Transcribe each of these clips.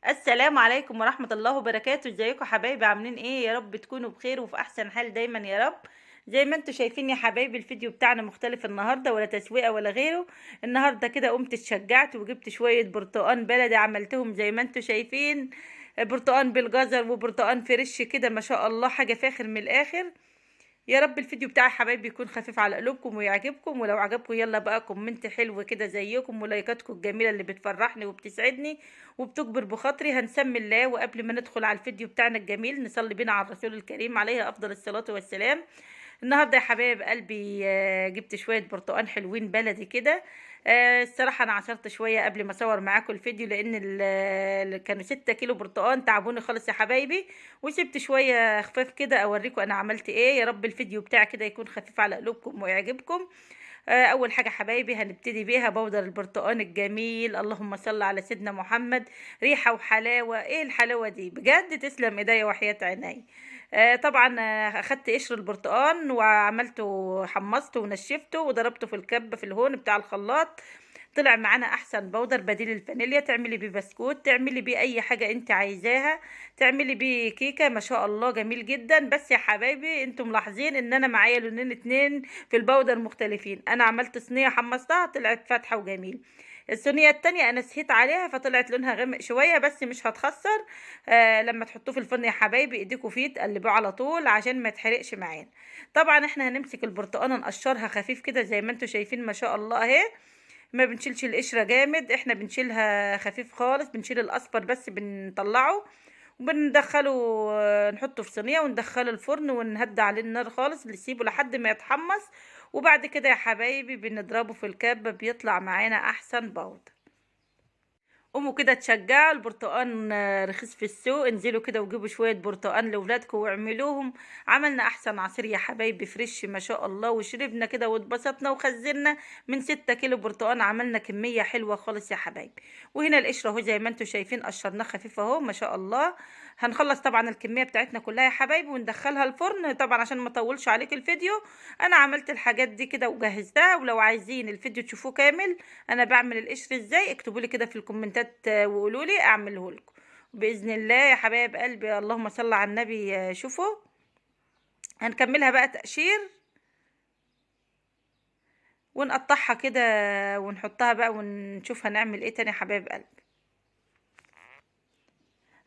السلام عليكم ورحمة الله وبركاته. ازيكم حبايبي؟ عاملين ايه؟ يا رب تكونوا بخير وفي احسن حال دايما يا رب. زي ما انتوا شايفين يا حبايبي، الفيديو بتاعنا مختلف النهارده، ولا تسويقة ولا غيره. النهارده كده قمت اتشجعت وجبت شوية برتقان بلدي، عملتهم زي ما انتوا شايفين. برتقان بالجزر وبرتقان فريش كده، ما شاء الله حاجة فاخر من الاخر. يا رب الفيديو بتاعي حبايبي يكون خفيف على قلوبكم ويعجبكم، ولو عجبكم يلا بقى كومنت حلو كده زيكم، ولايكاتكم الجميله اللي بتفرحني وبتسعدني وبتكبر بخاطري. هنسمي الله، وقبل ما ندخل على الفيديو بتاعنا الجميل نصلي بينا على الرسول الكريم عليه افضل الصلاه والسلام. النهارده يا حبايب قلبي جبت شويه برتقان حلوين بلدي كده. الصراحه انا عصرت شويه قبل ما اصور معاكم الفيديو، لان كانوا 6 كيلو برتقان تعبوني خالص يا حبايبي. وسبت شويه خفاف كده اوريكم انا عملت ايه. يا رب الفيديو بتاعي كده يكون خفيف على قلوبكم ويعجبكم. اول حاجه حبايبي هنبتدي بيها بودر البرتقان الجميل، اللهم صل على سيدنا محمد. ريحه وحلاوه، ايه الحلاوه دي بجد؟ تسلم ايديا وحياة عيني. طبعا اخدت قشر البرتقان وعملته، حمصته ونشفته وضربته في الكبه في الهون بتاع الخلاط. طلع معانا احسن بودر بديل الفانيليا، تعملي بيه بسكوت، تعملي بيه اي حاجه انت عايزاها، تعملي بيه كيكه، ما شاء الله جميل جدا. بس يا حبايبي انتم ملاحظين ان انا معايا لونين اتنين في البودر مختلفين. انا عملت صينيه حمصتها طلعت فاتحه وجميل. الصينيه التانية انا سهيت عليها فطلعت لونها غامق شويه، بس مش هتخسر. لما تحطوه في الفرن يا حبايبي ايديكوا فيه تقلبوه على طول عشان ما يتحرقش معانا. طبعا احنا هنمسك البرتقانه نقشرها خفيف كده زي ما انتوا شايفين ما شاء الله اهي. ما بنشيلش القشرة جامد، احنا بنشيلها خفيف خالص، بنشيل الاصفر بس بنطلعه وبندخله. نحطه في صينية وندخله الفرن ونهدي عليه النار خالص، نسيبه لحد ما يتحمص. وبعد كده يا حبايبي بنضربه في الكبة بيطلع معانا احسن بودر. قوموا كده تشجعوا البرتقان، رخيص في السوق، انزلوا كده وجيبوا شوية برتقان لولادكم واعملوهم. عملنا احسن عصير يا حبايبي فريش ما شاء الله، وشربنا كده واتبسطنا وخزنا. من 6 كيلو برتقان عملنا كمية حلوة خالص يا حبايبي. وهنا القشرة اهو زي ما انتوا شايفين قشرناه خفيف اهو ما شاء الله. هنخلص طبعا الكمية بتاعتنا كلها يا حبايبي وندخلها الفرن طبعا عشان ما اطولش عليك الفيديو. انا عملت الحاجات دي كده وجهزتها، ولو عايزين الفيديو تشوفوه كامل انا بعمل القشر ازاي اكتبوا لي كده في الكومنتات، وقولوا لي اعمله لكم باذن الله يا حبايب قلبي. اللهم صل على النبي. شوفوا هنكملها بقى تقشير ونقطعها كده ونحطها بقى ونشوف هنعمل ايه تاني يا حبايب قلبي.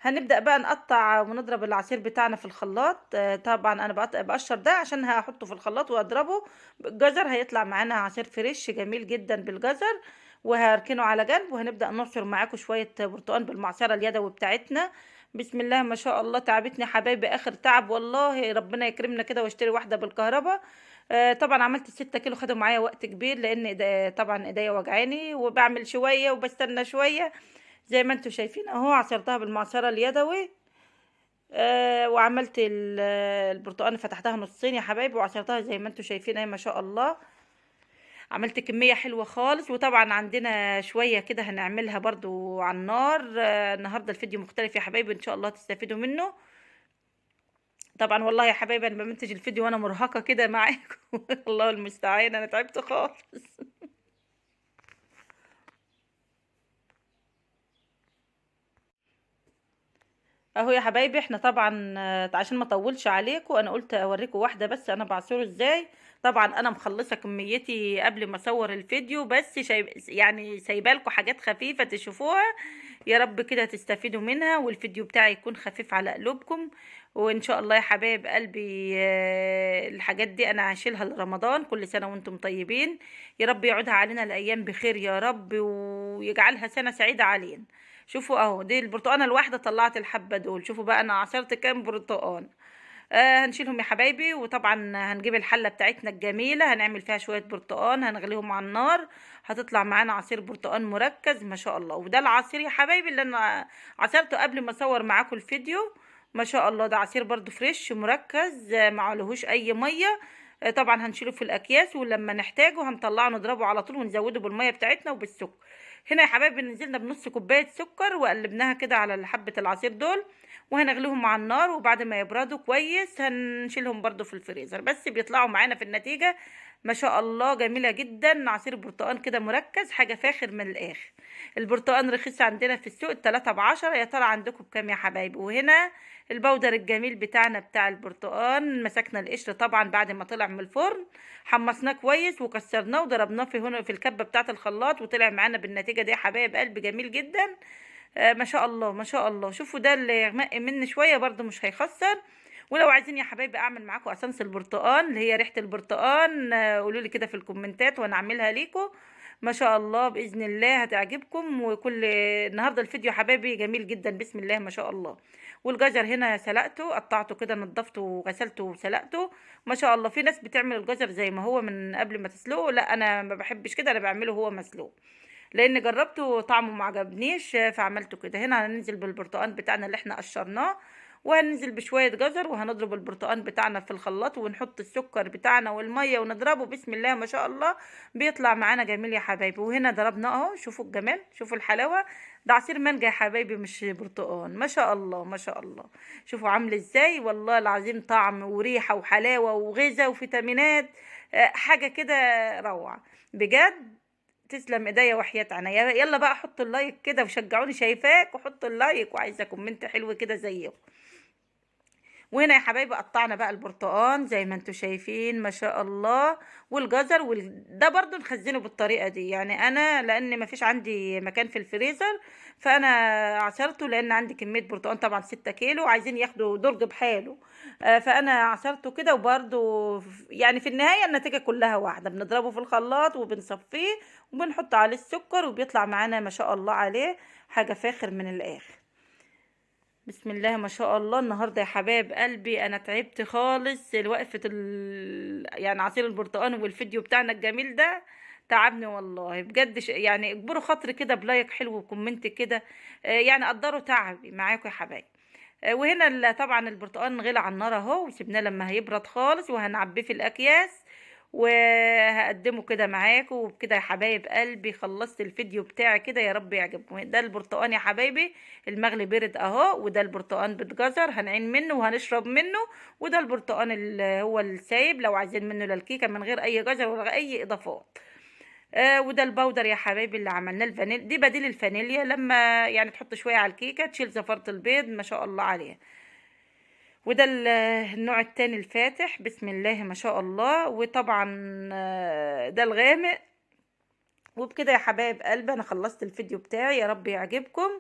هنبدأ بقى نقطع ونضرب العصير بتاعنا في الخلاط. طبعا انا بقشر ده عشان هحطه في الخلاط واضربه بالجزر، هيطلع معانا عصير فريش جميل جدا بالجزر. وهركنه على جنب وهنبدأ نعصر معاكم شوية برتقان بالمعصرة اليدوي بتاعتنا. بسم الله ما شاء الله. تعبتني حبايبي اخر تعب والله، ربنا يكرمنا كده واشتري واحدة بالكهرباء. طبعا عملت 6 كيلو، خدوا معايا وقت كبير لان طبعا ايديا وجعاني وبعمل شوية وبستنى شوية. زي ما انتوا شايفين اهو عصرتها بالمعصرة اليدوي. وعملت البرتقال فتحتها نصين يا حبايبي وعصرتها زي ما انتوا شايفين اهي ما شاء الله. عملت كمية حلوة خالص. وطبعا عندنا شوية كده هنعملها برضو على النار. النهاردة الفيديو مختلف يا حبايبي، ان شاء الله تستفيدوا منه. طبعا والله يا حبايبي انا بمنتج الفيديو وانا مرهقة كده معاكم الله المستعان، انا تعبت خالص. اهو يا حبايبي احنا طبعا عشان ما اطولش عليكم انا قلت اوريكم واحده بس انا بعصره ازاي. طبعا انا مخلصه كميتي قبل ما اصور الفيديو، بس يعني سايبه لكم حاجات خفيفه تشوفوها. يا رب كده تستفيدوا منها والفيديو بتاعي يكون خفيف على قلوبكم. وان شاء الله يا حبايب قلبي الحاجات دي انا هشيلها لرمضان. كل سنه وانتم طيبين. يا رب يعودها علينا الايام بخير يا رب، ويجعلها سنه سعيده علينا. شوفوا اهو دي البرتقانه الواحده طلعت الحبه دول. شوفوا بقى انا عصرت كام برتقان. هنشيلهم يا حبايبي. وطبعا هنجيب الحله بتاعتنا الجميله هنعمل فيها شويه برتقان هنغليهم على النار. هتطلع معانا عصير برتقان مركز ما شاء الله. وده العصير يا حبايبي اللي انا عصرته قبل ما اصور معاكم الفيديو. ما شاء الله ده عصير برضو فريش مركز، ما عليهوش اي ميه. طبعا هنشيله في الاكياس ولما نحتاجه هنطلعه نضربه على طول ونزوده بالميه بتاعتنا وبالسكر. هنا يا حبايبي نزلنا بنص كوبايه سكر وقلبناها كده على حبه العصير دول. وهنغليهم مع النار وبعد ما يبردوا كويس هنشيلهم برضو في الفريزر. بس بيطلعوا معانا في النتيجه ما شاء الله جميلة جدا. عصير برتقان كده مركز، حاجة فاخر من الآخر. البرتقان رخيص عندنا في السوق، التلاتة ب10. يا ترى عندكم بكام يا حبايبي؟ وهنا البودر الجميل بتاعنا بتاع البرتقان، مسكنا القشر طبعا بعد ما طلع من الفرن، حمصناه كويس وكسرناه وضربناه في هنا في الكبة بتاعة الخلاط، وطلع معانا بالنتيجة دي يا حبايب قلبي جميل جدا. ما شاء الله ما شاء الله. شوفوا ده اللي يغمق مني شوية برضو مش هيخسر. ولو عايزين يا حبايبي اعمل معاكم اسانس البرتقان اللي هي ريحه البرتقان، قولوا لي كده في الكومنتات وانا اعملها ليكم. ما شاء الله باذن الله هتعجبكم. وكل النهارده الفيديو يا حبايبي جميل جدا بسم الله ما شاء الله. والجزر هنا سلقته، قطعته كده، نضفته وغسلته وسلقته. ما شاء الله. في ناس بتعمل الجزر زي ما هو من قبل ما تسلقه، لا انا ما بحبش كده، انا بعمله هو مسلوق، لان جربته طعمه ما عجبنيش فعملته كده. هنا هننزل بالبرتقان بتاعنا اللي احنا قشرناه، وهننزل بشوية جزر، وهنضرب البرتقان بتاعنا في الخلاط، ونحط السكر بتاعنا والمية ونضربه بسم الله ما شاء الله، بيطلع معانا جميل يا حبايبي. وهنا ضربنا اهو، شوفوا الجمال، شوفوا الحلاوة. ده عصير مانجا يا حبايبي مش برتقان. ما شاء الله ما شاء الله. شوفوا عامل ازاي، والله العظيم طعم وريحة وحلاوة وغذاء وفيتامينات، حاجة كده روعة بجد. تسلم ايديا وحياة عينيا. يلا بقى حطوا اللايك كده وشجعوني، شايفاك، وحطوا اللايك، وعايزه كومنت حلو كده زيكم. وهنا يا حبايبي قطعنا بقى البرتقان زي ما انتوا شايفين ما شاء الله، والجزر ده برضو نخزنه بالطريقه دي. يعني انا لان ما فيش عندي مكان في الفريزر، فانا عصرته لان عندي كميه برتقان طبعا 6 كيلو عايزين ياخدوا درج بحاله. فانا عصرته كده. وبرضو يعني في النهايه النتيجه كلها واحده، بنضربه في الخلاط وبنصفيه وبنحط عليه السكر، وبيطلع معانا ما شاء الله عليه حاجه فاخر من الاخر. بسم الله ما شاء الله. النهارده يا حبايب قلبي انا تعبت خالص، وقفه يعني عصير البرتقال والفيديو بتاعنا الجميل ده تعبني والله بجد. يعني اجبروا خاطري كده بلايك حلو وكومنت كده، يعني قدروا تعبي معاكم يا حبايب. وهنا طبعا البرتقال غلى على النار اهو، وسيبناه لما هيبرد خالص، وهنعبيه في الاكياس وهقدمه كده معاكم. وبكده يا حبايب قلبي خلصت الفيديو بتاعي كده، يا رب يعجبكم. ده البرتقان يا حبايبي المغلي برد اهو، وده البرتقان بالجزر هنعين منه وهنشرب منه. وده البرتقان اللي هو السايب لو عايزين منه للكيكه من غير اي جزر ولا اي اضافات. وده البودر يا حبايبي اللي عملناه الفانيليا، دي بديل الفانيليا، لما يعني تحط شويه على الكيكه تشيل زفاره البيض ما شاء الله عليها. وده النوع التاني الفاتح بسم الله ما شاء الله. وطبعا ده الغامق. وبكده يا حبايب قلبي انا خلصت الفيديو بتاعي، يا رب يعجبكم.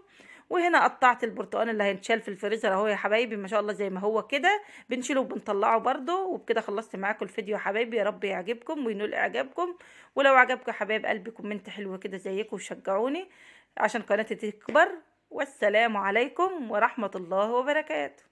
وهنا قطعت البرتقال اللي هيتشال في الفريزر اهو يا حبايبي ما شاء الله زي ما هو كده، بنشيله وبنطلعه برضو. وبكده خلصت معاكم الفيديو يا حبايبي، يا رب يعجبكم وينول اعجابكم. ولو عجبكم يا حبايب قلبي كومنت حلو كده زيكم وشجعوني عشان قناتي تكبر. والسلام عليكم ورحمة الله وبركاته.